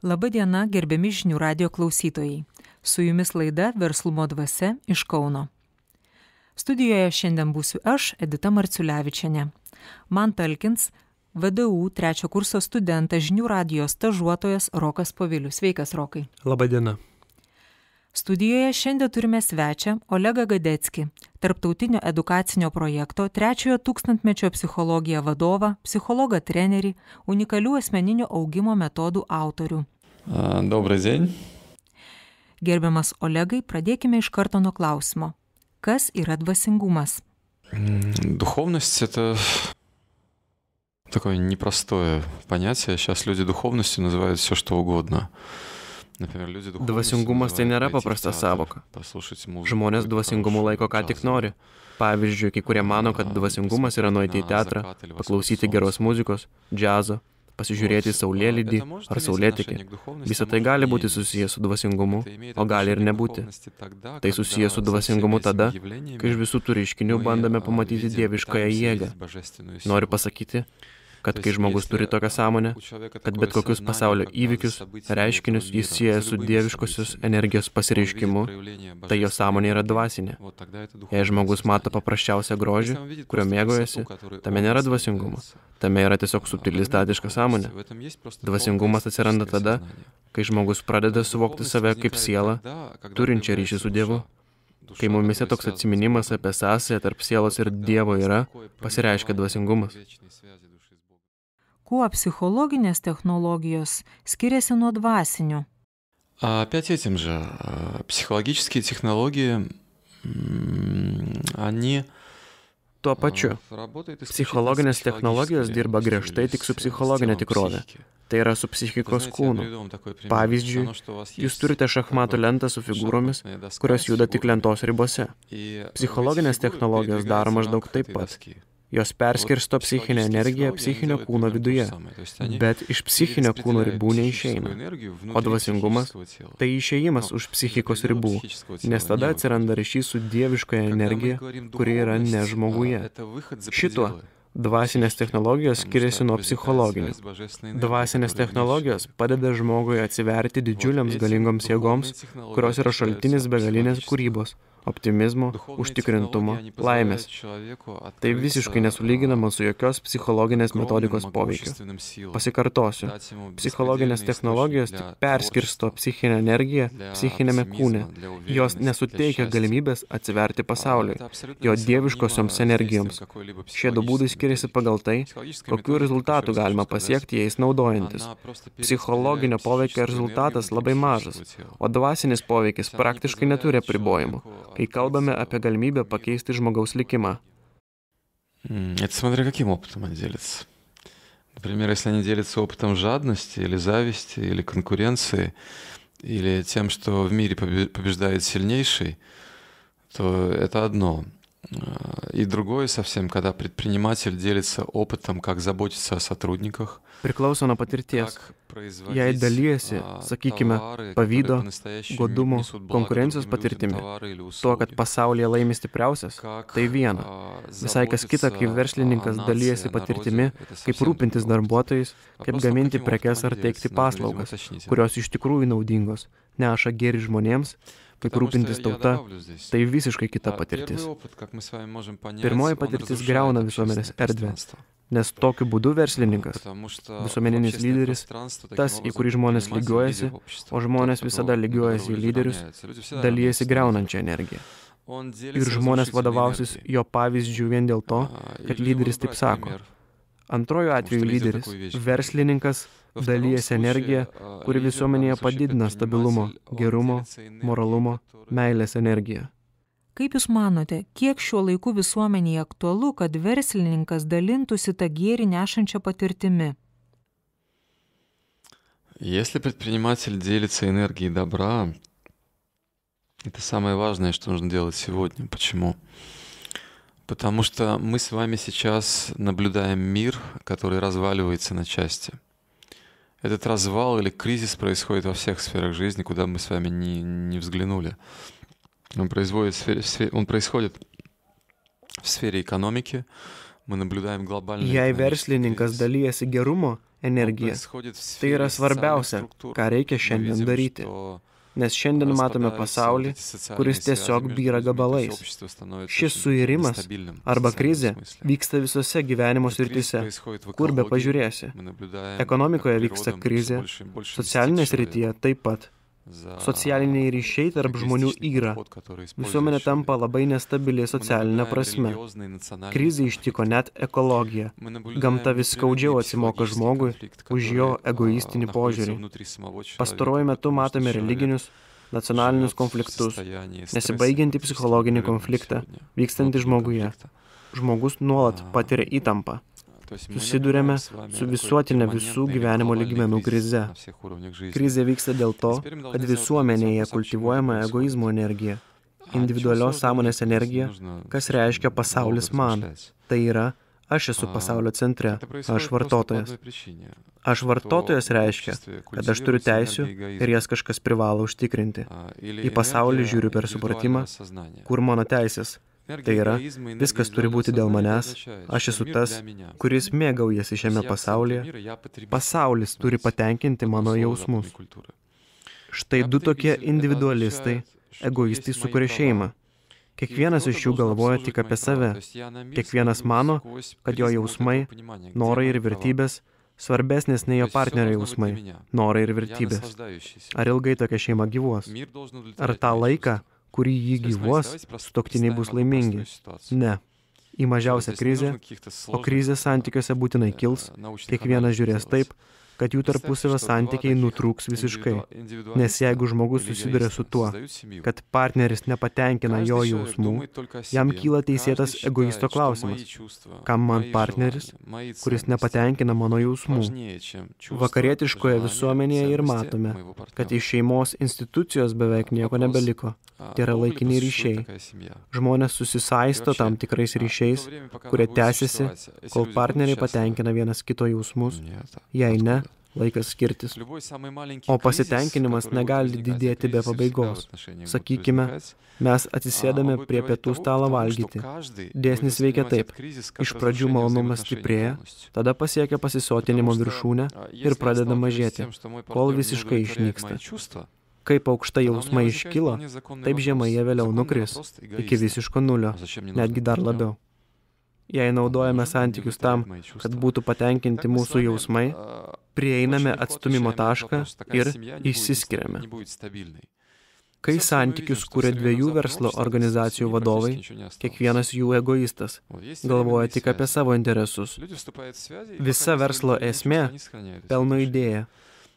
Labą dieną, gerbiami žinių radio klausytojai. Su jumis laida Verslumo dvasia iš Kauno. Studijoje šiandien būsiu aš, Edita Marciulevičienė. Man talkins VDU 3 kurso studentas žinių radio stažuotojas Rokas Povilius. Sveikas, Rokai. Labą dieną. Studijoje šiandien turime svečią Olegą Gadeckį, tarptautinio edukacinio projekto 3 tūkstantmečio psichologija vadovą, psichologą trenerį, unikalių asmeninio augimo metodų autorių. Добрый день. Gerbiamas Olegai, pradėkime iš karto nuo klausimo. Kas yra dvasingumas? Духовность — это такое непростое понятие. Сейчас люди духовностью называют все, что угодно. Dvasingumas tai nėra paprasta sąvoka. Žmonės dvasingumu laiko ką tik nori. Pavyzdžiui, kai kurie mano, kad dvasingumas yra nueiti į teatrą, paklausyti geros muzikos, džiazo, pasižiūrėti į saulėlydį ar saulėtekį. Visą tai gali būti susijęs su dvasingumu, o gali ir nebūti. Tai susijęs su dvasingumu tada, kai iš visų tų reiškinių bandome pamatyti dieviškąją jėgą. Noriu pasakyti, kad kai žmogus turi tokią sąmonę, kad bet kokius pasaulio įvykius, reiškinius jis sieja su dieviškosios energijos pasireiškimu, tai jo sąmonė yra dvasinė. Jei žmogus mato paprasčiausią grožį, kurio mėgaujasi, tame nėra dvasingumo. Tame yra tiesiog subtili statiška sąmonė. Dvasingumas atsiranda tada, kai žmogus pradeda suvokti save kaip sielą, turinčią ryšį su Dievu. Kai mumise toks atsiminimas apie sąsają tarp sielos ir Dievo yra, pasireiškia dvasingumas. Kuo psichologinės technologijos skiriasi nuo dvasinių? Опять этим же. Психологические технологии, они... Tuo pačiu. Psichologinės technologijos dirba griežtai tik su psichologinė tikrovė. Tai yra su psichikos kūnu. Pavyzdžiui, jūs turite šachmatų lentą su figūromis, kurios juda tik lentos ribose. Psichologinės technologijos daro maždaug taip pat. Jos perskirsto psichinę energiją psichinio kūno viduje, bet iš psichinio kūno ribų neišeina. O dvasingumas – tai išėjimas už psichikos ribų, nes tada atsiranda ryšys su dieviškoje energija, kuri yra ne žmoguje. Šituo dvasinės technologijos skiriasi nuo psichologinių. Dvasinės technologijos padeda žmogui atsiverti didžiuliams galingoms jėgoms, kurios yra šaltinis begalinės kūrybos, optimizmo, užtikrintumo, laimės. Tai visiškai nesulyginama su jokios psichologinės metodikos poveikiu. Pasikartosiu. Psichologinės technologijos tik perskirsto psichinę energiją psichinėme kūne. Jos nesuteikia galimybės atsiverti pasauliui, jo dieviškosioms energijoms. Šie du būdai skiriasi pagal tai, kokių rezultatų galima pasiekti jais naudojantis. Psichologinio poveikio rezultatas labai mažas, o dvasinis poveikis praktiškai neturi apribojimų, kai kalbame apie galimybę pakeisti žmogaus likimą. Это смотря каким опытом они делятся. Например, если они делятся опытом жадности или зависти, или конкуренции, или тем, что в мире побеждает сильнейший, то это одно. И другое совсем, когда предприниматель делится опытом, как заботиться о сотрудниках. Priklauso nuo patirties. Jei dalijasi, sakykime, pavydo, godumo, konkurencijos patirtimi, tuo, kad pasaulyje laimi stipriausias, tai viena. Visai kas kita, kai verslininkas dalijasi patirtimi, kaip rūpintis darbuotojais, kaip gaminti prekes ar teikti paslaugas, kurios iš tikrųjų naudingos, neša gėrį žmonėms, kaip rūpintis tauta, tai visiškai kita patirtis. Pirmoji patirtis griauna visuomenės erdvę, nes tokiu būdu verslininkas, visuomeninis lyderis, tas, į kurį žmonės lygiuojasi, o žmonės visada lygiuojasi į lyderius, dalyjasi griaunančią energiją. Ir žmonės vadovausis jo pavyzdžių vien dėl to, kad lyderis taip sako. Antroju atveju lyderis, verslininkas, dalyjasi energiją, kuri visuomenėje padidina stabilumo, gerumo, moralumo, meilės energiją. Kaip Jūs manote, kiek šiuo laiku visuomenėje aktualu, kad verslininkas dalintųsi tą gėrį nešančią patirtimi? Если предприниматель делится энергией добра, это самое важное, что нужно делать сегодня. Почему? Потому что мы с вами сейчас наблюдаем мир, который разваливается на части. Этот развал или кризис происходит во всех сферах жизни, куда мы с вами не взглянули. Он происходит в сфере экономики, Jei verslininkas dalyjasi gerumo energiją, tai yra svarbiausia, ką reikia šiandien daryti. Nes šiandien matome pasaulį, kuris tiesiog byra gabalais. Šis suirimas arba krizė vyksta visose gyvenimo srityse, kur be pažiūrėsi. Ekonomikoje vyksta krizė, socialinėje srityje taip pat. Socialiniai ryšiai tarp žmonių yra. Visuomenė tampa labai nestabili socialinė prasme. Krizė ištiko net ekologiją. Gamta vis skaudžiau atsimoka žmogui už jo egoistinį požiūrį. Pastaruoju metu matome religinius, nacionalinius konfliktus, nesibaigiantį psichologinį konfliktą, vykstantį žmoguje. Žmogus nuolat patiria įtampą. Susidurėme su visuotinė visų gyvenimo lygmenų krize. Krizė vyksta dėl to, kad visuomenėje kultivuojama egoizmo energija, individualios sąmonės energija, kas reiškia pasaulis man. Tai yra, aš esu pasaulio centre, aš vartotojas. Aš vartotojas reiškia, kad aš turiu teisių ir jas kažkas privalo užtikrinti. Į pasaulį žiūriu per supratimą, kur mano teisės. Tai yra, viskas turi būti dėl manęs, aš esu tas, kuris mėgaujasi šiame pasaulyje. Pasaulis turi patenkinti mano jausmus. Štai du tokie individualistai, egoistai sukuria šeimą. Kiekvienas iš jų galvoja tik apie save. Kiekvienas mano, kad jo jausmai, norai ir vertybės svarbesnės nei jo partnerio jausmai, norai ir vertybės. Ar ilgai tokia šeima gyvuos? Ar tą laiką, kurį jį gyvuos, sutuoktiniai bus laimingi? Ne. Į mažiausią krizę, o krizė santykiuose būtinai kils, kiekvienas žiūrės taip, kad jų tarpusavio santykiai nutrūks visiškai. Nes jeigu žmogus susiduria su tuo, kad partneris nepatenkina jo jausmų, jam kyla teisėtas egoisto klausimas. Kam man partneris, kuris nepatenkina mano jausmų? Vakarietiškoje visuomenėje ir matome, kad iš šeimos institucijos beveik nieko nebeliko. Tai yra laikiniai ryšiai. Žmonės susisaisto tam tikrais ryšiais, kurie tęsiasi, kol partneriai patenkina vienas kito jausmus. Jei ne, laikas skirtis. O pasitenkinimas negali didėti be pabaigos. Sakykime, mes atsisėdame prie pietų stalo valgyti. Dėsnis veikia taip. Iš pradžių malonumas stiprėja, tada pasiekia pasisotinimo viršūnę ir pradeda mažėti, kol visiškai išnyksta. Kaip aukštai jausmai iškilo, taip žemai jie vėliau nukris, iki visiško nulio, netgi dar labiau. Jei naudojame santykius tam, kad būtų patenkinti mūsų jausmai, prieiname atstumimo tašką ir išsiskiriame. Kai santykius kuria dviejų verslo organizacijų vadovai, kiekvienas jų egoistas, galvoja tik apie savo interesus. Visa verslo esmė – pelno idėja.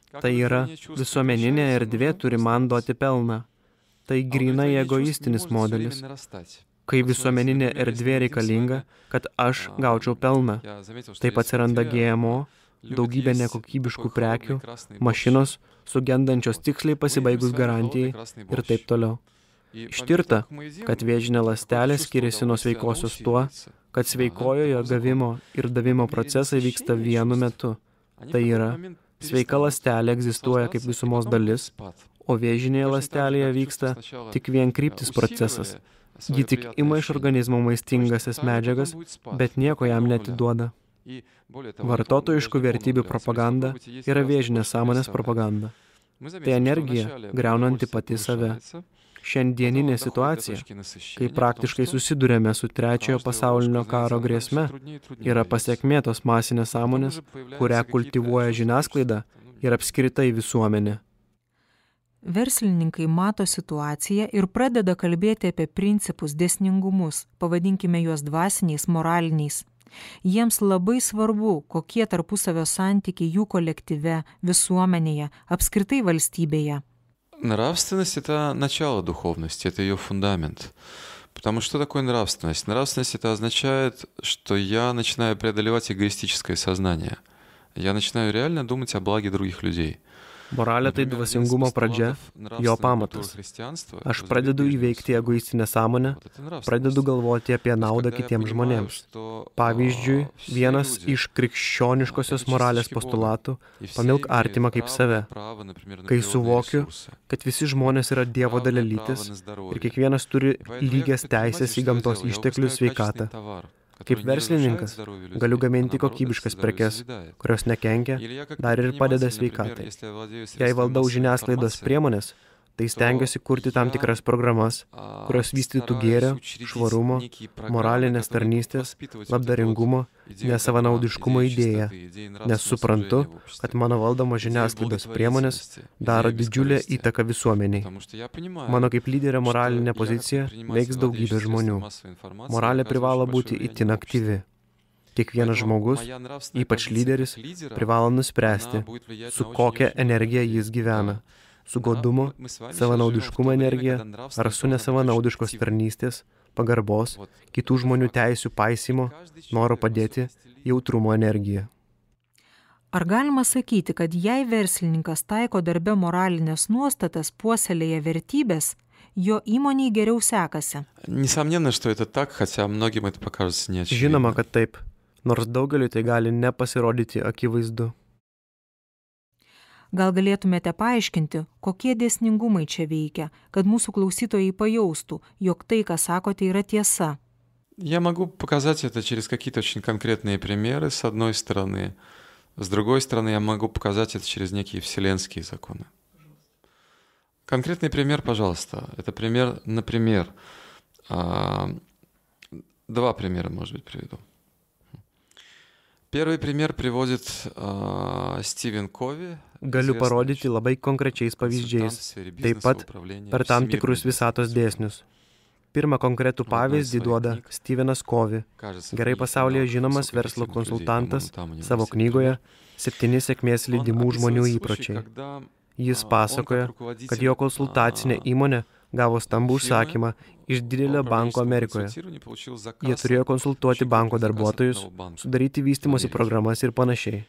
Tai yra, visuomeninė erdvė turi man duoti pelną. Tai grynai egoistinis modelis. Kai visuomeninė erdvė reikalinga, kad aš gaučiau pelną. Taip atsiranda GMO, daugybė nekokybiškų prekių, mašinos, sugendančios tiksliai pasibaigus garantijai ir taip toliau. Ištirta, kad vėžinė ląstelė skiriasi nuo sveikosios tuo, kad sveikojojo gavimo ir davimo procesai vyksta vienu metu. Tai yra, sveika ląstelė egzistuoja kaip visumos dalis, o vėžinėje ląstelėje vyksta tik vienkryptis procesas. Ji tik ima iš organizmo maistingasias medžiagas, bet nieko jam neatiduoda. Vartotojiškų vertybių propaganda yra vėžinės sąmonės propaganda. Tai energija, griaunanti pati save. Šiandieninė situacija, kai praktiškai susidurėme su trečiojo pasaulinio karo grėsme, yra pasekmė tos masinės sąmonės, kurią kultivuoja žiniasklaida ir apskritai visuomenė. Verslininkai mato situaciją ir pradeda kalbėti apie principus, dėsningumus, pavadinkime juos dvasiniais, moraliniais. Jiems labai svarbu, kokie tarpusavio santykiai jų kolektyve, visuomenėje, apskritai valstybėje. Нравственность — это начало духовности, это ее фундамент. Потому что такое нравственность? Нравственность — это означает, что я начинаю преодолевать эгоистическое сознание. Я начинаю реально думать о благе других людей. Moralė tai dvasingumo pradžia, jo pamatas. Aš pradedu įveikti egoistinę sąmonę, pradedu galvoti apie naudą kitiems žmonėms. Pavyzdžiui, vienas iš krikščioniškosios moralės postulatų – pamilk artimą kaip save. Kai suvokiu, kad visi žmonės yra Dievo dalelytis ir kiekvienas turi lygias teisės į gamtos išteklių sveikatą. Kaip verslininkas galiu gaminti kokybiškas prekes, kurios nekenkia, dar ir padeda sveikatai. Jei valdau žiniasklaidos priemonės, tai stengiuosi kurti tam tikras programas, kurios vystytų gėrio, švarumo, moralinės tarnystės, labdaringumo, nesavanaudiškumo idėją, nes suprantu, kad mano valdoma žiniasklaidos priemonės daro didžiulę įtaką visuomeniai. Mano kaip lyderio moralinė pozicija veiks daugybė žmonių. Moralė privalo būti itin aktyvi. Kiekvienas žmogus, ypač lyderis, privalo nuspręsti, su kokia energija jis gyvena. Su godumo, savanaudiškumo energija ar su nesavanaudiškos tarnystės, pagarbos, kitų žmonių teisių paisymo, noro padėti, jautrumo energija. Ar galima sakyti, kad jei verslininkas taiko darbe moralinės nuostatas, puoselėja vertybės, jo įmonei geriau sekasi? Несомненно, что это так, хотя многим это покажется неочевидно. Žinoma, kad taip, nors daugeliui tai gali nepasirodyti akivaizdu. Gal galėtumėte paaiškinti, kokie dėsningumai čia veikia, kad mūsų klausytojai pajaustų, jog tai, ką sakote, yra tiesa? Я могу показать это через какие-то очень конкретные примеры, с одной стороны. С другой стороны, я могу показать это через некие вселенские законы. Конкретный пример, пожалуйста. Это пример, например, два примера, может быть, приведу. Первый пример приводит Стивен Кови. Galiu parodyti labai konkrečiais pavyzdžiais, taip pat per tam tikrus visatos dėsnius. Pirmą konkretų pavyzdį duoda Stevenas Covey, gerai pasaulyje žinomas verslo konsultantas, savo knygoje 7 sėkmės lydimų žmonių įpročiai. Jis pasakoja, kad jo konsultacinė įmonė gavo stambų užsakymą iš didelio banko Amerikoje. Jie turėjo konsultuoti banko darbuotojus, sudaryti vystymosi programas ir panašiai.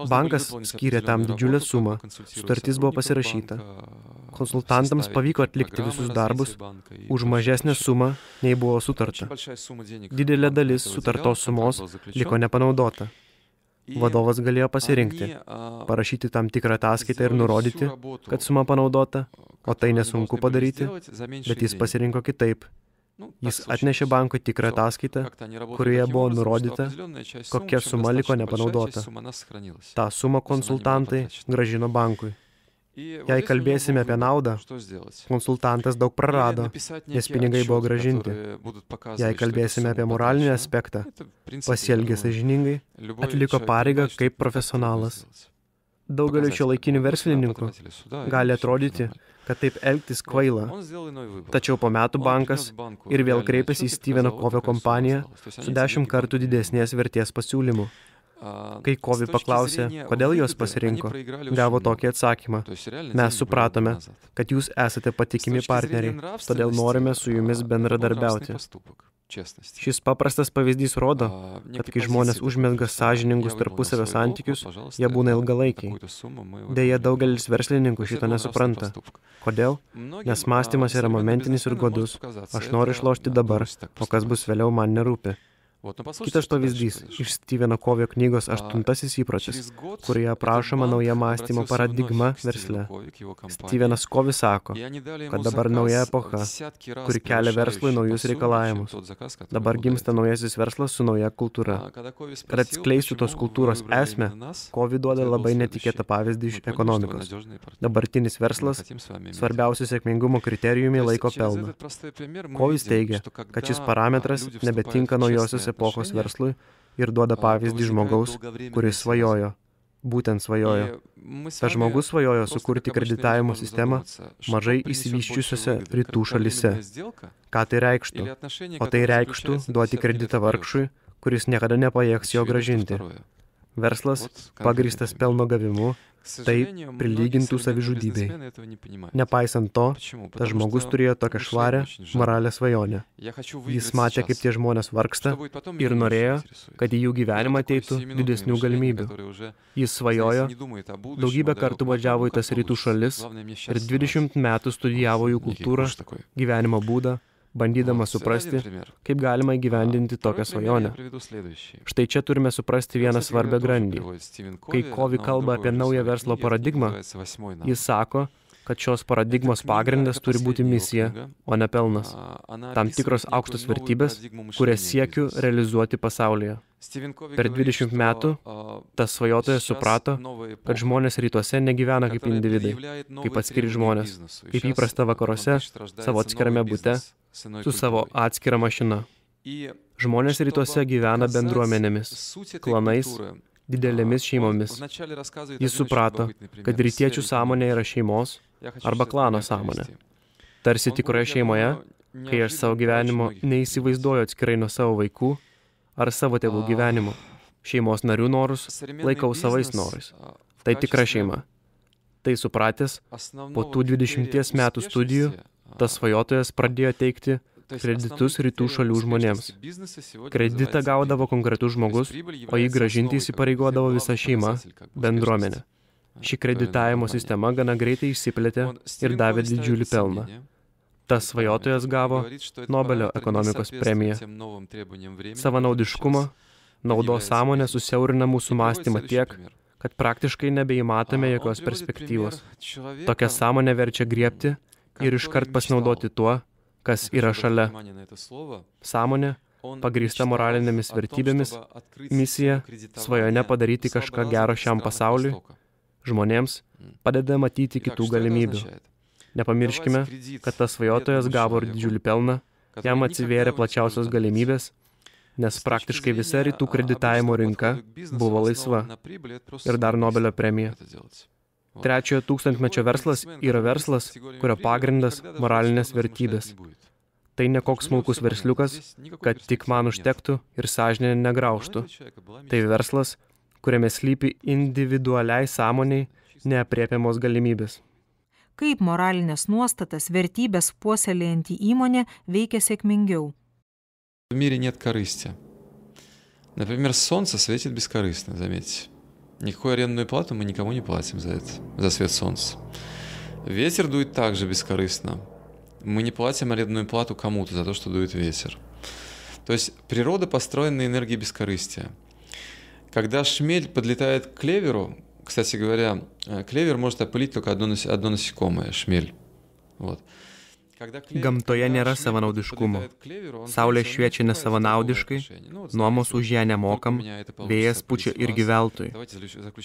Bankas skyrė tam didžiulę sumą, sutartis buvo pasirašyta. Konsultantams pavyko atlikti visus darbus už mažesnę sumą, nei buvo sutarta. Didelė dalis sutartos sumos liko nepanaudota. Vadovas galėjo pasirinkti, parašyti tam tikrą ataskaitą ir nurodyti, kad suma panaudota, o tai nesunku padaryti, bet jis pasirinko kitaip. Jis atnešė bankui tikrą ataskaitą, kurioje buvo nurodyta, kokia suma liko nepanaudota. Ta sumą konsultantai grąžino bankui. Jei kalbėsime apie naudą, konsultantas daug prarado, nes pinigai buvo grąžinti. Jei kalbėsime apie moralinį aspektą, pasielgė sąžiningai, atliko pareigą kaip profesionalas. Daugeliu šiuolaikinių verslininkų gali atrodyti, kad taip elgtis kvaila. Tačiau po metų bankas ir vėl kreipėsi į Steveno Covey kompaniją su 10 kartų didesnės vertės pasiūlymu. Kai Covey paklausė, kodėl jos pasirinko, gavo tokį atsakymą. Mes supratome, kad jūs esate patikimi partneriai, todėl norime su jumis bendradarbiauti. Šis paprastas pavyzdys rodo, kad kai žmonės užmezga sąžiningus tarpusavio santykius, jie būna ilgalaikiai. Deja, daugelis verslininkų šito nesupranta. Kodėl? Nes mąstymas yra momentinis ir godus. Aš noriu išlošti dabar, o kas bus vėliau man nerūpi. Kitas pavyzdys iš Steveno Covey knygos 8 įprotis, kurioje aprašoma nauja mąstymo paradigma versle. Stevenas Covey sako, kad dabar nauja epocha, kuri kelia verslui naujus reikalavimus. Dabar gimsta naujasis verslas su nauja kultūra. Kad atskleistų tos kultūros esmę, Covey duoda labai netikėtą pavyzdį iš ekonomikos. Dabartinis verslas svarbiausių sėkmingumo kriterijumi laiko pelną. Covey teigia, kad šis parametras nebetinka naujosios epochos verslui ir duoda pavyzdį žmogaus, kuris svajojo. Būtent svajojo. Tas žmogus svajojo sukurti kreditavimo sistemą mažai išsivysčiusiose rytų šalyse. Ką tai reikštų? O tai reikštų duoti kreditą vargšui, kuris niekada nepajėgs jo grąžinti. Verslas, pagrįstas pelno gavimu, tai prilygintų savižudybei. Nepaisant to, tas žmogus turėjo tokią švarę moralę svajonę. Jis matė, kaip tie žmonės vargsta ir norėjo, kad į jų gyvenimą ateitų didesnių galimybių. Jis svajojo, daugybę kartų važiavo į tas rytų šalis ir 20 metų studijavo jų kultūrą, gyvenimo būdą, bandydama suprasti, kaip galima įgyvendinti tokią svajonę. Štai čia turime suprasti vieną svarbią grandį. Kai Covey kalba apie naują verslo paradigmą, jis sako, kad šios paradigmos pagrindas turi būti misija, o ne pelnas. Tam tikros aukštos vertybės, kurias siekiu realizuoti pasaulyje. Per 20 metų tas svajotojas suprato, kad žmonės rytuose negyvena kaip individai, kaip atskiri žmonės, kaip įprasta vakaruose, savo atskirame bute, su savo atskira mašina. Žmonės rytuose gyvena bendruomenėmis, klanais, didelėmis šeimomis. Jis suprato, kad rytiečių sąmonė yra šeimos arba klano sąmonė. Tarsi tikroje šeimoje, kai aš savo gyvenimo neįsivaizduoju atskirai nuo savo vaikų ar savo tėvų gyvenimo. Šeimos narių norus laikau savais norais. Tai tikra šeima. Tai supratęs, po tų 20 metų studijų, tas svajotojas pradėjo teikti kreditus rytų šalių žmonėms. Kreditą gaudavo konkretus žmogus, o jį grąžinti įsipareigodavo visa šeima, bendruomenė. Ši kreditavimo sistema gana greitai išsiplėtė ir davė didžiulį pelną. Tas svajotojas gavo Nobelio ekonomikos premiją. Savanaudiškumo, naudos sąmonė susiaurina mūsų mąstymą tiek, kad praktiškai nebeįmatome jokios perspektyvos. Tokia sąmonė verčia griebti ir iškart pasinaudoti tuo, kas yra šalia. Sąmonė, pagrįsta moralinėmis vertybėmis, misija, svajone padaryti kažką gero šiam pasauliui, žmonėms padeda matyti kitų galimybių. Nepamirškime, kad tas svajotojas gavo ir didžiulį pelną, jam atsivėrė plačiausios galimybės, nes praktiškai visa rytų kreditavimo rinka buvo laisva ir dar Nobelio premija. Trečiojo tūkstantmečio verslas yra verslas, kurio pagrindas moralinės vertybės. Tai ne koks smulkus versliukas, kad tik man užtektų ir sąžinė negraužtų. Tai verslas, kuriame slypi individualiai sąmoniai neaprėpiamos galimybės. Kaip moralinės nuostatas, vertybės puoselėjanti įmonė veikia sėkmingiau? В мире нет корысти. Например, солнце светит бескорыстно, заметьте. Никакую арендную плату мы никому не платим за это, за свет солнца. Ветер дует также бескорыстно. Мы не платим арендную плату кому-то за то, что дует ветер. То есть природа построена на энергии бескорыстия. Когда шмель подлетает к клеверу, кстати говоря, клевер может опылить только одно насекомое, шмель. Вот. Gamtoje nėra savanaudiškumo. Saulė šviečia nesavanaudiškai, nuomos už ją nemokam, vėjas pučia irgi veltui.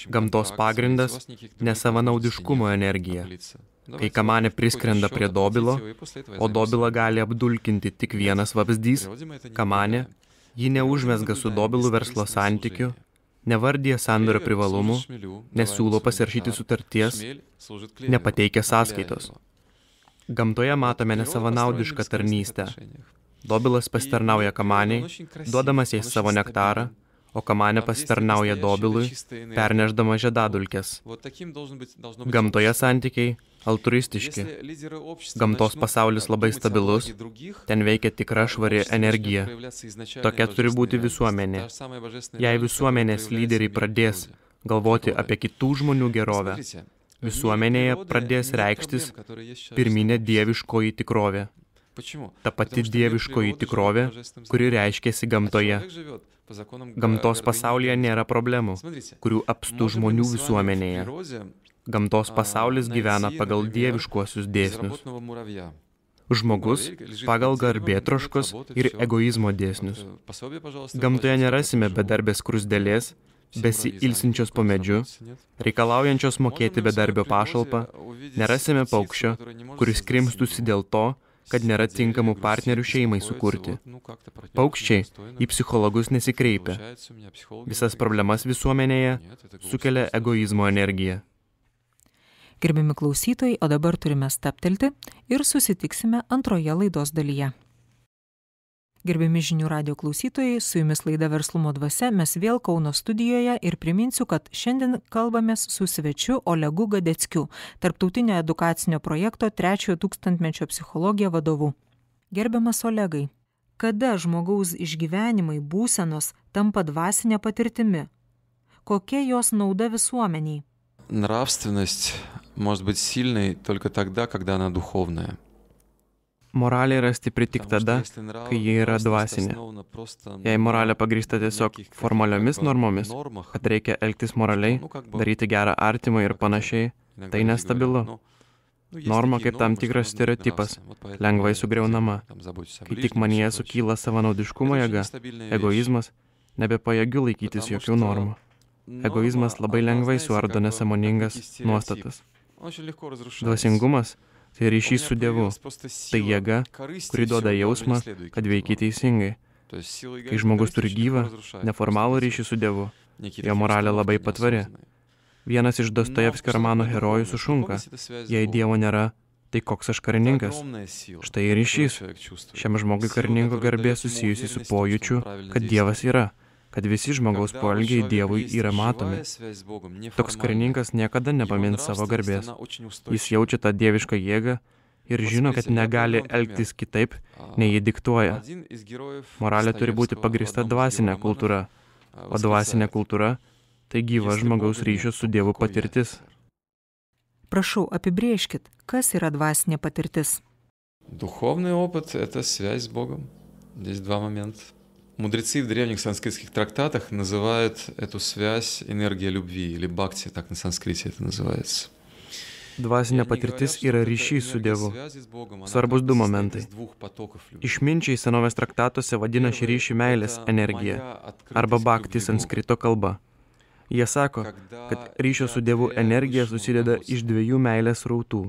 Gamtos pagrindas – nesavanaudiškumo energija. Kai kamanė priskrenda prie dobilo, o dobilą gali apdulkinti tik vienas vabzdys, kamanė, ji neužmesga su dobilu verslo santykiu, nevardija sandorio privalumų, nesiūlo pasirašyti sutarties, nepateikia sąskaitos. Gamtoje matome nesavanaudišką tarnystę. Dobilas pasitarnauja kamaniai, duodamas jai savo nektarą, o kamanė pasitarnauja dobilui, pernešdama žiedadulkes. Gamtoje santykiai altruistiški. Gamtos pasaulis labai stabilus, ten veikia tikra švari energija. Tokia turi būti visuomenė. Jei visuomenės lyderiai pradės galvoti apie kitų žmonių gerovę, visuomenėje pradės reikštis pirminė dieviškoji tikrovė. Ta pati dieviškoji tikrovė, kuri reiškėsi gamtoje. Gamtos pasaulyje nėra problemų, kurių apstų žmonių visuomenėje. Gamtos pasaulis gyvena pagal dieviškuosius dėsnius. Žmogus pagal garbėtroškos ir egoizmo dėsnius. Gamtoje nerasime bedarbės skruzdėlės, besiilsinčios po medžiu, reikalaujančios mokėti bedarbio pašalpą, nerasime paukščio, kuris krimstusi dėl to, kad nėra tinkamų partnerių šeimai sukurti. Paukščiai į psichologus nesikreipia. Visas problemas visuomenėje sukelia egoizmo energija. Gerbiami klausytojai, o dabar turime stabtelti ir susitiksime antroje laidos dalyje. Gerbiami žinių radijo klausytojai, su jumis laida Verslumo dvasia, mes vėl Kauno studijoje ir priminsiu, kad šiandien kalbamės su svečiu Olegu Gadeckiu, tarptautinio edukacinio projekto Trečiojo tūkstantmečio psichologija vadovu. Gerbiamas Olegai, kada žmogaus išgyvenimai, būsenos tampa dvasinė patirtimi? Kokia jos nauда visuomeniai? Нравственность может быть сильной только тогда, когда она духовная. Moralė yra stipri tik tada, kai ji yra dvasinė. Jei moralė pagrįsta tiesiog formaliomis normomis, kad reikia elgtis moraliai, daryti gerą artimą ir panašiai, tai nestabilu. Norma kaip tam tikras stereotipas, lengvai sugriaunama. Kai tik manyje sukyla savanaudiškumo jėga, egoizmas, nebepajėgiu laikytis jokių normų. Egoizmas labai lengvai suardo nesąmoningas nuostatas. Dvasingumas – tai ryšys su Dievu. Tai jėga, kuri duoda jausmą, kad veiki teisingai. Kai žmogus turi gyvą, neformalų ryšį su Dievu, jo moralė labai patvari. Vienas iš Dostojevskio romano herojų sušunka, jei Dievo nėra, tai koks aš karininkas. Štai ir ryšys. Šiam žmogui karininko garbė susijusi su pojūčiu, kad Dievas yra, kad visi žmogaus poelgiai Dievui yra matomi. Toks karininkas niekada nepamins savo garbės. Jis jaučia tą dievišką jėgą ir žino, kad negali elgtis kitaip, nei jį diktuoja. Moralė turi būti pagrįsta dvasinė kultūra, o dvasinė kultūra – tai gyva žmogaus ryšio su Dievu patirtis. Prašau, apibrėžkit, kas yra dvasinė patirtis? Духовный опыт — это связь с Богом. Здесь два момента. Мудрецы в древних санскритских трактатах называют эту связь энергия любви, или бхакти, так на санскрите это называется. Dvasinė patirtis yra ryšys su Dievu. Svarbus du momentai. Išminčiai senovės traktatuose vadina šį ryšį meilės energija arba bhakti sanskrito kalba. Jie sako, kad ryšio su Dievu energija susideda iš dviejų meilės srautų.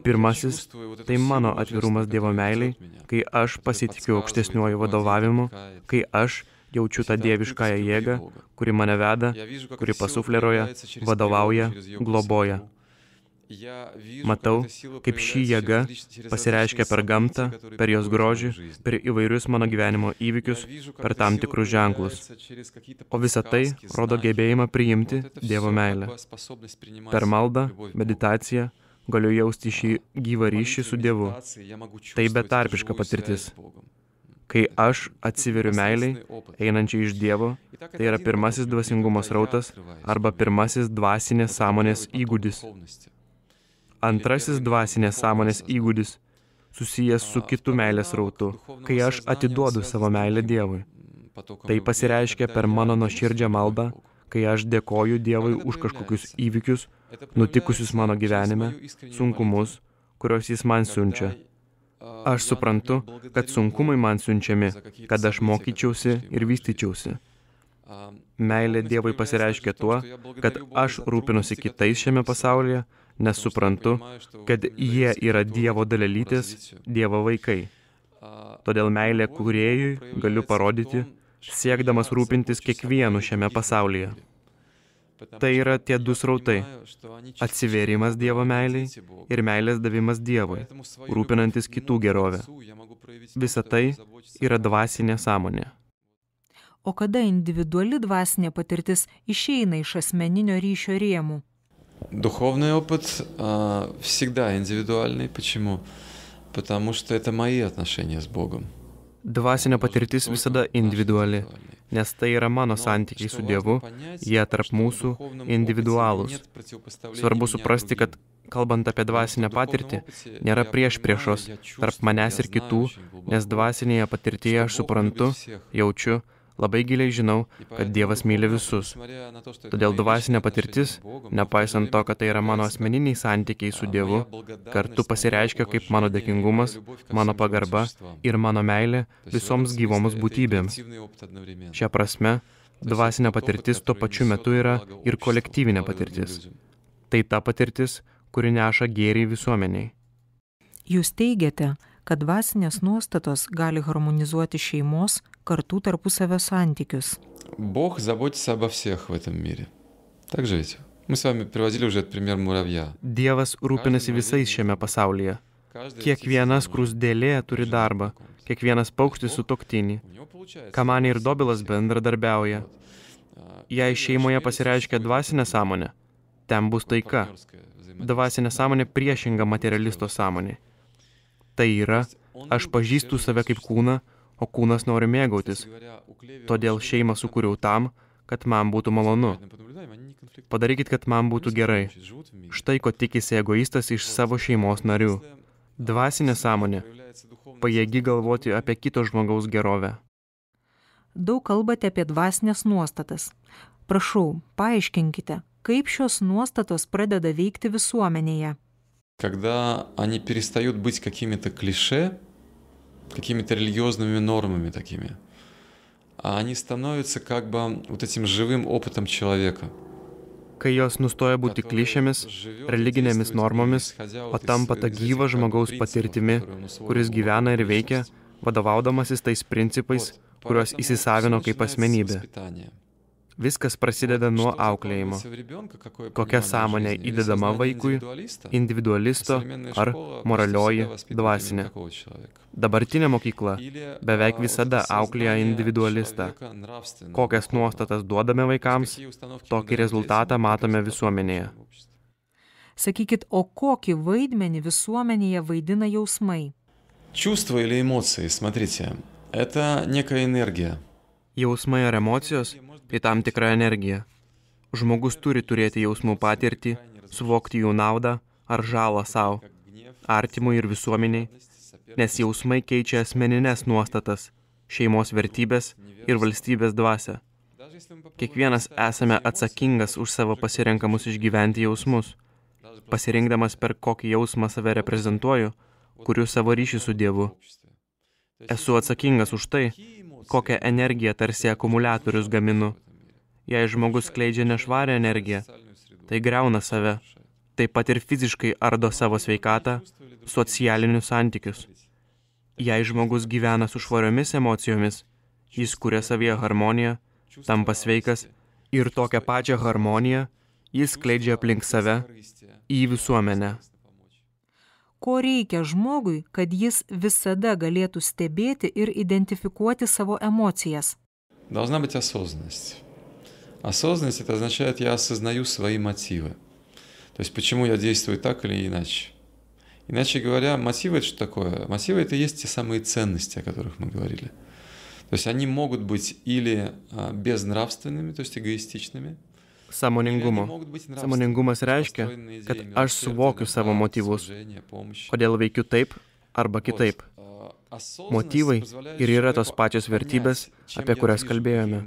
Pirmasis – tai mano atvirumas Dievo meiliai, kai aš pasitikiu aukštesniuoju vadovavimu, kai aš jaučiu tą dieviškąją jėgą, kuri mane veda, kuri pasufleruoja, vadovauja, globoja. Matau, kaip ši jėga pasireiškia per gamtą, per jos grožį, per įvairius mano gyvenimo įvykius, per tam tikrus ženklus. O visa tai rodo gebėjimą priimti Dievo meilę. Per maldą, meditaciją galiu jausti šį gyvą ryšį su Dievu. Tai betarpiška patirtis. Kai aš atsiveriu meiliai, einančiai iš Dievo, tai yra pirmasis dvasingumo srautas arba pirmasis dvasinės sąmonės įgūdis. Antrasis dvasinės sąmonės įgūdis susijęs su kitu meilės srautu, kai aš atiduodu savo meilę Dievui. Tai pasireiškia per mano nuoširdžią maldą, kai aš dėkoju Dievui už kažkokius įvykius, nutikusius mano gyvenime, sunkumus, kuriuos Jis man siunčia. Aš suprantu, kad sunkumai man siunčiami, kad aš mokyčiausi ir vystyčiausi. Meilė Dievui pasireiškia tuo, kad aš rūpinuosi kitais šiame pasaulyje, nes suprantu, kad jie yra Dievo dalelytės, Dievo vaikai. Todėl meilę kūrėjui galiu parodyti, siekdamas rūpintis kiekvienu šiame pasaulyje. Tai yra tie du srautai – atsivėrimas Dievo meiliai ir meilės davimas Dievui, rūpinantis kitų gerovę. Visa tai yra dvasinė sąmonė. O kada individuali dvasinė patirtis išeina iš asmeninio ryšio rėmų? Духовный опыт всегда индивидуальный. Почему? Потому что это мои отношения с Богом. Dvasinė patirtis visada individuali, nes tai yra mano santykiai su Dievu, jie tarp mūsų individualūs. Svarbu suprasti, kad kalbant apie dvasinę patirtį, nėra priešpriešos tarp manęs ir kitų, nes dvasinėje patirtyje aš suprantu, jaučiu, labai giliai žinau, kad Dievas myli visus. Todėl dvasinė patirtis, nepaisant to, kad tai yra mano asmeniniai santykiai su Dievu, kartu pasireiškia kaip mano dėkingumas, mano pagarba ir mano meilė visoms gyvoms būtybėms. Šia prasme, dvasinė patirtis tuo pačiu metu yra ir kolektyvinė patirtis. Tai ta patirtis, kuri neša gėrį visuomeniai. Jūs teigiate, kad dvasinės nuostatos gali harmonizuoti šeimos, kartų tarpusavio santykius. Бог заботится обо всех в этом мире. Так же ведь? Мы с вами приводили уже этот пример муравья. Dievas rūpinasi visais šiame pasaulyje. Kiekviena skruzdėlė turi darbą, kiekvienas paukštis sutuoktinį. Kamanė ir dobilas bendradarbiauja. Jei šeimoje pasireiškia dvasinė sąmonė, ten bus taika. Dvasinė sąmonė priešinga materialisto sąmonė. Tai yra, aš pažįstu save kaip kūną, o kūnas nori mėgautis. Todėl šeimą sukūriau tam, kad man būtų malonu. Padarykit, kad man būtų gerai. Štai ko tikisi egoistas iš savo šeimos narių. Dvasinė sąmonė pajėgi galvoti apie kito žmogaus gerovę. Daug kalbate apie dvasinės nuostatas. Prašau, paaiškinkite, kaip šios nuostatos pradeda veikti visuomenėje. когда они перестают быть какими-то клише, какими-то религиозными нормами такими, а они становятся как бы вот этим живым опытом человека. Kai jos nustoja būti klišėmis, religinėmis normomis, o tampa ta gyva žmogaus patirtimi, kuris gyvena ir veikia, vadovaudamasis tais principais, kuriuos įsisavino kaip asmenybė. Viskas prasideda nuo auklėjimo. Kokia sąmonė įdedama vaikui, individualisto ar moralioji dvasinė. Dabartinė mokykla beveik visada auklėja individualistą. Kokias nuostatas duodame vaikams, tokį rezultatą matome visuomenėje. Sakykit, o kokį vaidmenį visuomenėje vaidina jausmai? Чувства или эмоции, смотрите, это некая энергия. Jausmai ar emocijos – tai tam tikra energija. Žmogus turi turėti jausmų patirtį, suvokti jų naudą ar žalą savo, artimui ir visuomeniai, nes jausmai keičia asmeninės nuostatas, šeimos vertybės ir valstybės dvasią. Kiekvienas esame atsakingas už savo pasirenkamus išgyventi jausmus. Pasirinkdamas per kokį jausmą save reprezentuoju, kuriu savo ryšį su Dievu. Esu atsakingas už tai, kokią energiją tarsi akumuliatorius gaminu. Jei žmogus skleidžia nešvarią energiją, tai griauna save. Taip pat ir fiziškai ardo savo sveikatą, socialinius santykius. Jei žmogus gyvena su švariomis emocijomis, jis kuria savyje harmoniją, tampa sveikas ir tokią pačią harmoniją jis skleidžia aplink save į visuomenę. Ko reikia žmogui, kad jis visada galėtų stebėti ir identifikuoti savo emocijas? Должна быть осознанность. Осознанность — это означает, я осознаю свои мотивы. То есть, почему я действую так или иначе. Иначе говоря, мотивы — это что такое? Мотивы — это и есть те самые ценности, о которых мы говорили. То есть, они могут быть или безнравственными, то есть эгоистичными. Sąmoningumas reiškia, kad aš suvokiu savo motyvus, kodėl veikiu taip arba kitaip. Motyvai ir yra tos pačios vertybės, apie kurias kalbėjome.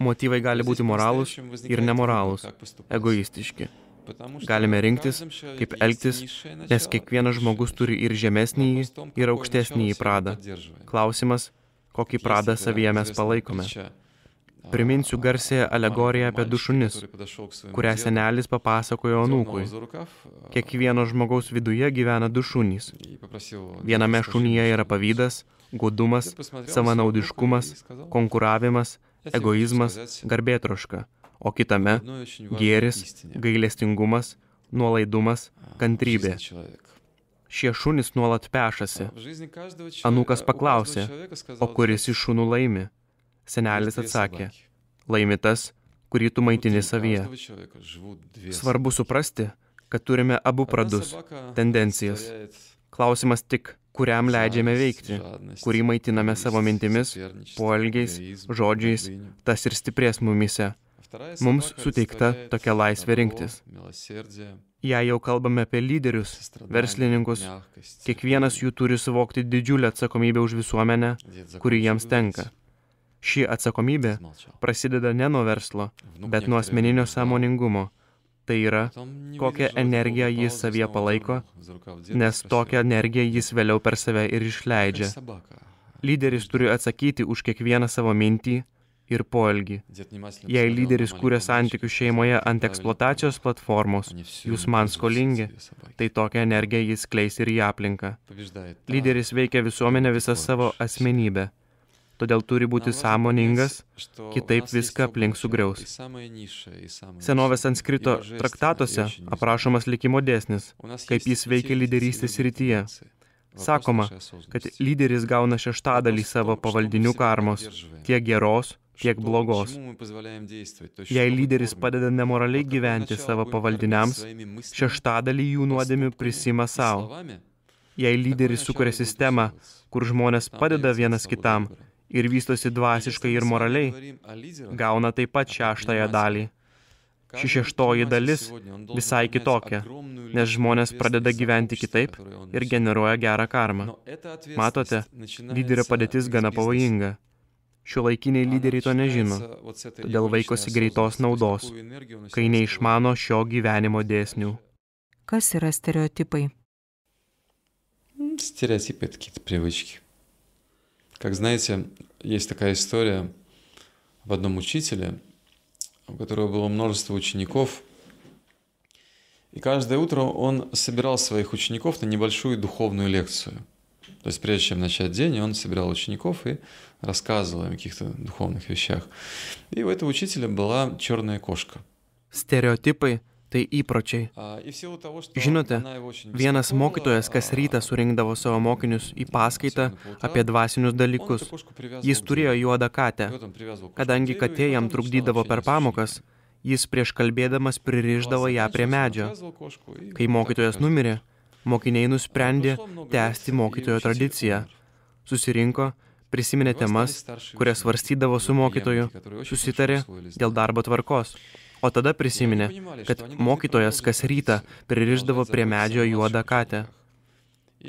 Motyvai gali būti moralūs ir nemoralūs, egoistiški. Galime rinktis, kaip elgtis, nes kiekvienas žmogus turi ir žemesnį ir aukštesnį pradą. Klausimas, kokį pradą savyje mes palaikome. Priminsiu garsėją alegoriją apie du šunis, kurią senelis papasakojo anūkui. Kiekvieno žmogaus viduje gyvena du šunys. Viename šunyje yra pavydas, godumas, savanaudiškumas, konkuravimas, egoizmas, garbėtroška, o kitame gėris, gailestingumas, nuolaidumas, kantrybė. Šie šunys nuolat pešasi. Anūkas paklausė, o kuris iš šunų laimi? Senelis atsakė, laimi tas, kurį tu maitini savyje. Svarbu suprasti, kad turime abu pradus, tendencijas. Klausimas tik, kuriam leidžiame veikti, kurį maitiname savo mintimis, poelgiais, žodžiais, tas ir stiprės mumise. Mums suteikta tokia laisvė rinktis. Jei jau kalbame apie lyderius, verslininkus, kiekvienas jų turi suvokti didžiulę atsakomybę už visuomenę, kuri jiems tenka. Ši atsakomybė prasideda ne nuo verslo, bet nuo asmeninio sąmoningumo. Tai yra, kokią energiją jis savyje palaiko, nes tokią energiją jis vėliau per save ir išleidžia. Lyderis turi atsakyti už kiekvieną savo mintį ir poelgį. Jei lyderis kūrė santykius šeimoje ant eksploatacijos platformos, jūs man skolingi, tai tokią energiją jis skleis ir į aplinką. Lyderis veikia visuomenę visą savo asmenybę. Todėl turi būti sąmoningas, kitaip viską aplink sugriaus. Senovės sanskrito traktatuose aprašomas likimo dėsnis, kaip jis veikia lyderystės srityje. Sakoma, kad lyderis gauna 1/6 savo pavaldinių karmos, tiek geros, tiek blogos. Jei lyderis padeda nemoraliai gyventi savo pavaldiniams, 1/6 jų nuodėmių prisima savo. Jei lyderis sukuria sistemą, kur žmonės padeda vienas kitam, ir vystosi dvasiškai ir moraliai, gauna taip pat 1/6 dalį. Ši 1/6 dalis visai kitokia, nes žmonės pradeda gyventi kitaip ir generuoja gerą karmą. Matote, lyderio padėtis gana pavojinga. Šiuolaikiniai lyderiai to nežino, todėl vaikosi greitos naudos, kai neišmano šio gyvenimo dėsnių. Kas yra stereotipai? Стереотипы — это какие-то привычки. Как знаете, есть такая история об одном учителе, у которого было множество учеников, и каждое утро он собирал своих учеников на небольшую духовную лекцию. То есть прежде чем начать день, он собирал учеников и рассказывал им о каких-то духовных вещах. И у этого учителя была черная кошка. Stereotipai tai įpročiai. Žinote, vienas mokytojas kas rytą surinkdavo savo mokinius į paskaitą apie dvasinius dalykus. Jis turėjo juodą katę. Kadangi katė jam trukdydavo per pamokas, jis prieš kalbėdamas pririšdavo ją prie medžio. Kai mokytojas numirė, mokiniai nusprendė tęsti mokytojo tradiciją. Susirinko, prisiminė temas, kurias svarstydavo su mokytoju, susitarė dėl darbo tvarkos. O tada prisiminė, kad mokytojas kas rytą pririšdavo prie medžio juodą katę.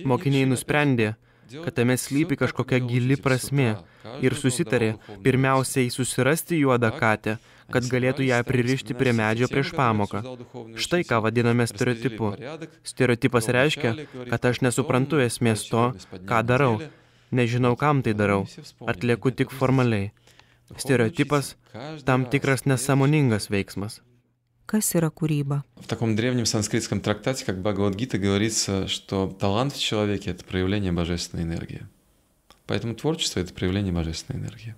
Mokiniai nusprendė, kad tame slypi kažkokia gili prasmė ir susitarė pirmiausiai susirasti juodą katę, kad galėtų ją pririšti prie medžio prieš pamoką. Štai ką vadiname stereotipu. Stereotipas reiškia, kad aš nesuprantu esmės to, ką darau, nežinau, kam tai darau, atlieku tik formaliai. Stereotipas – tam tikras nesąmoningas veiksmas. Kas yra kūryba? В таком древнем санскритском трактате, как Бхагавад-гита, говорится, что талант в человеке — это проявление божественной энергии. Поэтому творчество — это проявление божественной энергии.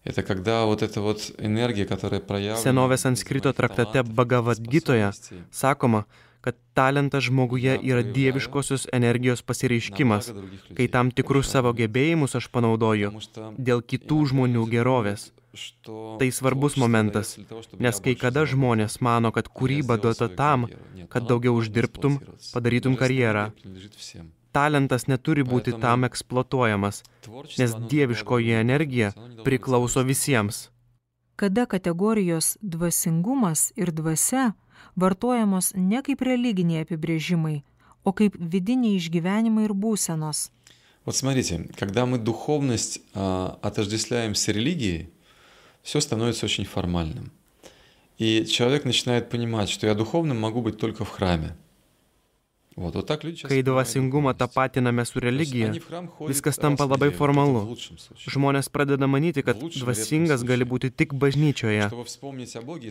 Это когда вот эта вот энергия, которая проявлена... Senovės sanskrito traktate Bhagavad-gitoje sakoma, kad talentas žmoguje yra dieviškosios energijos pasireiškimas, kai tam tikrus savo gebėjimus aš panaudoju dėl kitų žmonių gerovės. Tai svarbus momentas, nes kai kada žmonės mano, kad kūryba duota tam, kad daugiau uždirbtum, padarytum karjerą. Talentas neturi būti tam eksploatuojamas, nes dieviškoji energija priklauso visiems. Kada kategorijos dvasingumas ir dvasia vartojamos ne kaip religiniai apibrėžimai, o kaip vidiniai išgyvenimai ir būsenos. Вот смотрите, когда мы духовность отождествляем с религией, все становится очень формальным. И человек начинает понимать, что я духовным могу быть только в храме. Kai dvasingumą tapatiname su religija, viskas tampa labai formalu. Žmonės pradeda manyti, kad dvasingas gali būti tik bažnyčioje.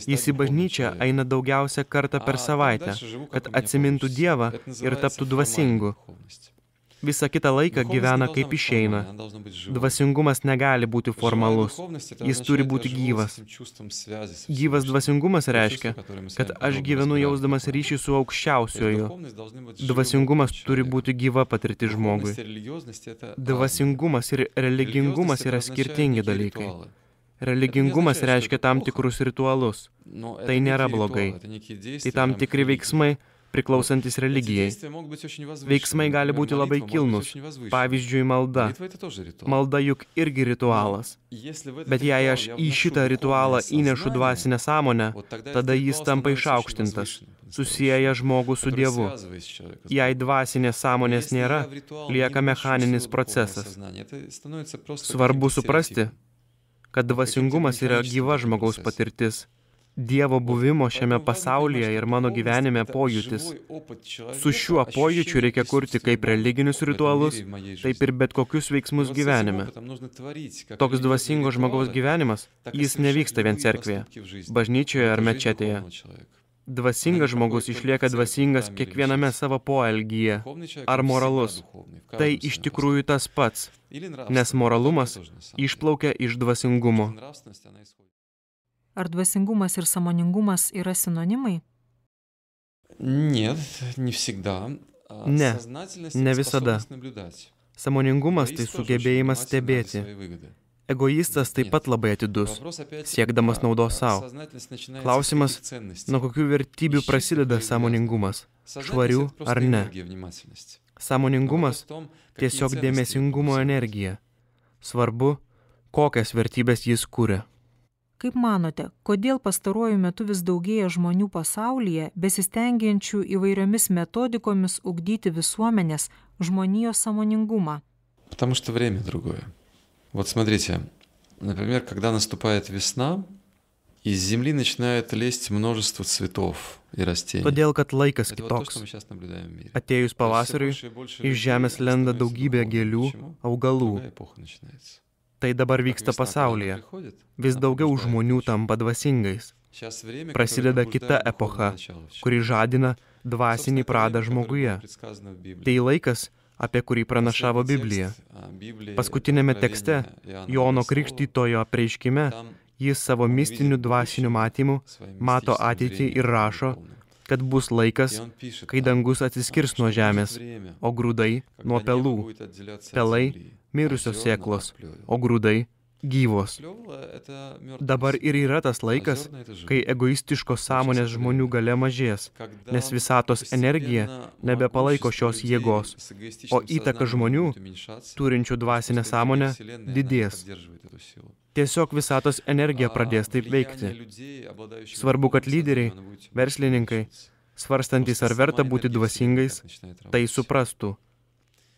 Jis į bažnyčią eina daugiausia kartą per savaitę, kad atsimintų Dievą ir taptų dvasingu. Visą kitą laiką gyvena kaip išeina. Dvasingumas negali būti formalus, jis turi būti gyvas. Gyvas dvasingumas reiškia, kad aš gyvenu jausdamas ryšį su aukščiausiuoju. Dvasingumas turi būti gyva patirtis žmogui. Dvasingumas ir religingumas yra skirtingi dalykai. Religingumas reiškia tam tikrus ritualus. Tai nėra blogai. Tai tam tikri veiksmai, priklausantis religijai. Veiksmai gali būti labai kilnus, pavyzdžiui malda. Malda juk irgi ritualas. Bet jei aš į šitą ritualą įnešu dvasinę sąmonę, tada jis tampa išaukštintas, susieja žmogų su Dievu. Jei dvasinės sąmonės nėra, lieka mechaninis procesas. Svarbu suprasti, kad dvasingumas yra gyva žmogaus patirtis. Dievo buvimo šiame pasaulyje ir mano gyvenime pojūtis. Su šiuo pojūčiu reikia kurti kaip religinius ritualus, taip ir bet kokius veiksmus gyvenime. Toks dvasingo žmogaus gyvenimas, jis nevyksta vien cerkvėje, bažnyčioje ar mečetėje. Dvasingas žmogus išlieka dvasingas kiekviename savo poelgyje. Ar moralus? Tai iš tikrųjų tas pats, nes moralumas išplaukia iš dvasingumo. Ar dvasingumas ir sąmoningumas yra sinonimai? Нет, не всегда. Ne, ne visada. Sąmoningumas tai sugebėjimas stebėti. Egoistas taip pat labai atidus, siekdamas naudos savo. Klausimas, nuo kokių vertybių prasideda sąmoningumas, švarių ar ne. Sąmoningumas tiesiog dėmesingumo energija. Svarbu, kokias vertybės jis kuria. Kaip manote, kodėl pastaruoju metu vis daugėja žmonių pasaulyje, besistengiančių įvairiomis metodikomis ugdyti visuomenės žmonijos sąmoningumą? Потому что время другое. Вот смотрите, например, когда наступает весна, Из земли начинает лезть множество цветов и растений. Todėl, kad laikas Это вот то, kitoks. что мы сейчас наблюдаем в мире. Atėjus pavasariui, iš žemės lenda daugybė gėlių, augalų. Другая эпоха начинается. Tai dabar vyksta pasaulyje. Vis daugiau žmonių tampa dvasingais. Сейчас время, Prasideda которое kita пробуждает epocha, духовное начало в человеке. kuri žadina dvasinį pradą žmoguje. Tai laikas, apie kurį pranašavo Biblija. Paskutinėme tekste, Jono Krikštytojo apreiškime, jis savo mistiniu dvasiniu matymu mato ateitį ir rašo, kad bus laikas, kai dangus atsiskirs nuo žemės, o grūdai nuo pelų. Pelai mirusios sėklos, o grūdai gyvos. Dabar ir yra tas laikas, kai egoistiškos sąmonės žmonių galia mažės, nes visatos energija nebepalaiko šios jėgos, o įtaka žmonių, turinčių dvasinę sąmonę, didės. Tiesiog visatos energija pradės taip veikti. Svarbu, kad lyderiai, verslininkai, svarstantys ar verta būti dvasingais, tai suprastų,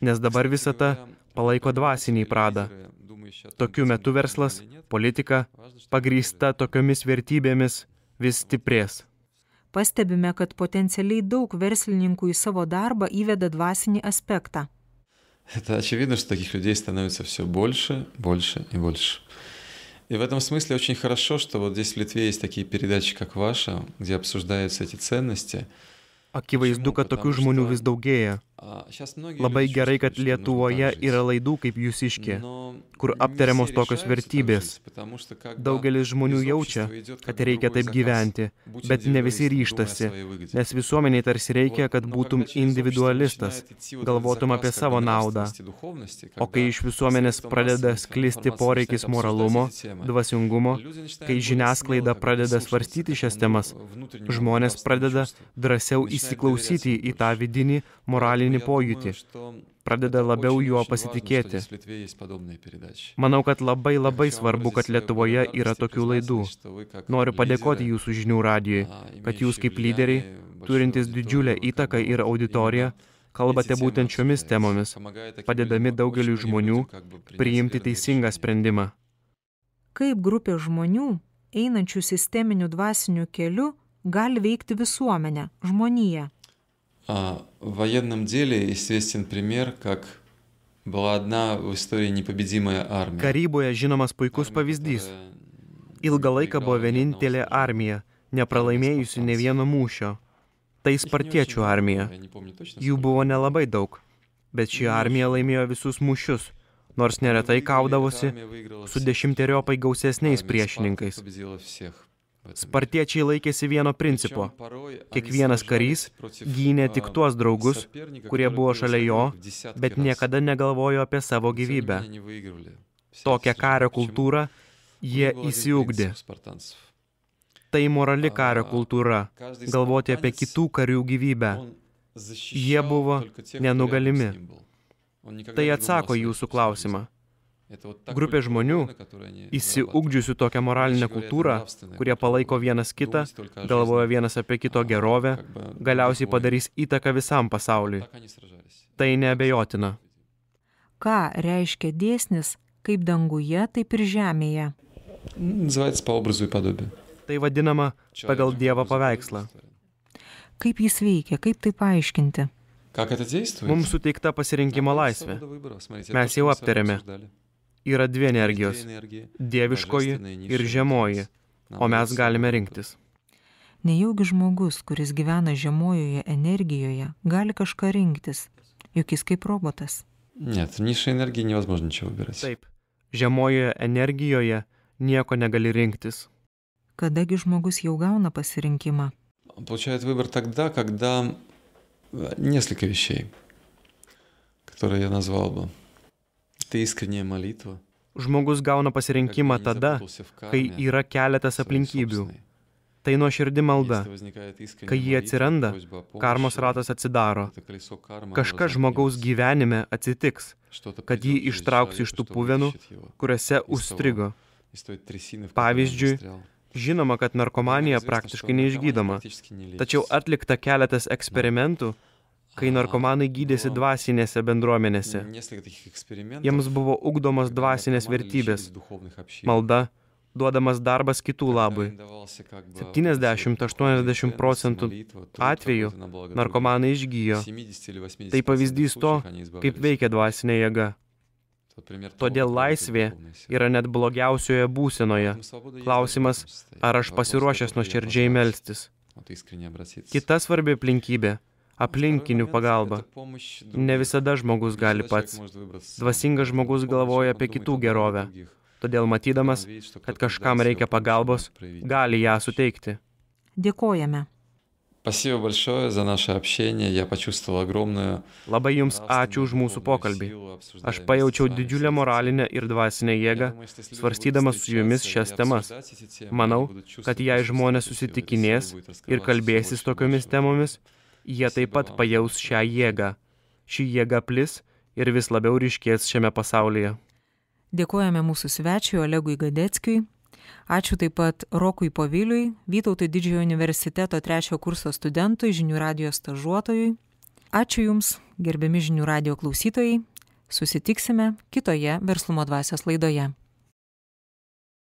nes dabar visata palaiko dvasinį pradą. Tokiu metu verslas, politika, pagrįsta tokiomis vertybėmis, vis stiprės. Pastebime, kad potencialiai daug verslininkų į savo darbą įveda dvasinį aspektą. Это очевидно, что таких людей становится все больше, больше и больше. И в этом смысле очень хорошо, что вот здесь в Литве есть такие передачи, как ваша, где обсуждаются эти ценности. Akivaizdu, kad tokių žmonių vis daugėja. Labai gerai, kad Lietuvoje yra laidų kaip Jūsiškė, kur aptariamos tokios vertybės. Daugelis žmonių jaučia, kad reikia taip gyventi, bet ne visi ryžtasi, nes visuomeniai tarsi reikia, kad būtum individualistas, galvotum apie savo naudą. O kai iš visuomenės pradeda sklisti poreikis moralumo, dvasingumo, kai žiniasklaida pradeda svarstyti šias temas, žmonės pradeda drąsiau įsiklausyti į tą vidinį moralinį pojūtį, pradeda labiau juo pasitikėti. Manau, kad labai svarbu, kad Lietuvoje yra tokių laidų. Noriu padėkoti jūsų žinių radijui, kad jūs kaip lyderiai, turintys didžiulę įtaką ir auditoriją, kalbate būtent šiomis temomis, padedami daugeliu žmonių priimti teisingą sprendimą. Kaip grupė žmonių, einančių sisteminiu dvasiniu keliu, gali veikti visuomenę, žmoniją? В военном деле известен пример, как была одна в истории непобедимая армия. Karyboje žinomas puikus pavyzdys. Ilgą laiką buvo vienintelė armija, nepralaimėjusi ne vieno mūšio. Tai spartiečių armija. Jų buvo nelabai daug, bet ši armija laimėjo visus mūšius, nors neretai kaudavosi su 10-eriopai gausesniais priešininkais. Spartiečiai laikėsi vieno principo. Kiekvienas karys gynė tik tuos draugus, kurie buvo šalia jo, bet niekada negalvojo apie savo gyvybę. Tokią kario kultūrą jie įsiugdė. Tai morali kario kultūra, galvoti apie kitų karių gyvybę. Jie buvo nenugalimi. Tai atsako jūsų klausimą. Grupė žmonių, įsiugdžiusių tokią moralinę kultūrą, kurie palaiko vienas kitą, galvoja vienas apie kito gerovę, galiausiai padarys įtaką visam pasauliui. Tai neabejotina. Ką reiškia dėsnis, kaip danguje, taip ir žemėje? Называется по образу и подобию. Tai vadinama pagal Dievo paveikslą. Kaip jis veikia, kaip tai paaiškinti? Как это действует? Mums suteikta pasirinkimo laisvė. Mes jau aptarėme. Yra dvi energijos – dieviškoji ir žemoji, o mes galime rinktis. Nejaugi žmogus, kuris gyvena žemojoje energijoje, gali kažką rinktis, juk jis kaip robotas. Нет, в низшей энергии невозможно ничего выбирать. Taip, žemojoje energijoje nieko negali rinktis. Kadagi žmogus jau gauna pasirinkimą? Он получает выбор тогда, когда несколько вещей, которые я назвал бы. Tai искренняя молитва. Žmogus gauna pasirinkimą tada, kai yra keletas aplinkybių. Tai nuoširdi malda. Kai jie atsiranda, karmos ratas atsidaro. Kažkas žmogaus gyvenime atsitiks, kad jį ištrauks iš tų puvenų, kuriuose užstrigo. Pavyzdžiui, žinoma, kad narkomanija praktiškai neišgydoma, tačiau atlikta keletas eksperimentų, kai narkomanai gydėsi dvasinėse bendruomenėse. Jiems buvo ugdomos dvasinės vertybės – malda, duodamas darbas kitų labui. 70–80% atvejų narkomanai išgyjo. Tai pavyzdys to, kaip veikia dvasinė jėga. Todėl laisvė yra net blogiausioje būsenoje. Klausimas, ar aš pasiruošęs nuoširdžiai melstis. Kita svarbi aplinkybė – aplinkinių pagalba. Ne visada žmogus gali pats. Dvasingas žmogus galvoja apie kitų gerovę. Todėl matydamas, kad kažkam reikia pagalbos, gali ją suteikti. Dėkojame. Спасибо большое за наше общение. Я почувствовал огромную... Labai jums ačiū už mūsų pokalbį. Aš pajaučiau didžiulę moralinę ir dvasinę jėgą, svarstydamas su jumis šias temas. Manau, kad jei žmonės susitikinės ir kalbėsis tokiomis temomis, jie taip pat pajaus šią jėgą. Ši jėga plis ir vis labiau ryškės šiame pasaulyje. Dėkojame mūsų svečiui Olegui Gadeckiui. Ačiū taip pat Rokui Poviliui, Vytauto didžiojo universiteto 3 kurso studentui, Žinių radijo stažuotojui. Ačiū Jums, gerbiami Žinių radijo klausytojai. Susitiksime kitoje Verslumo dvasios laidoje.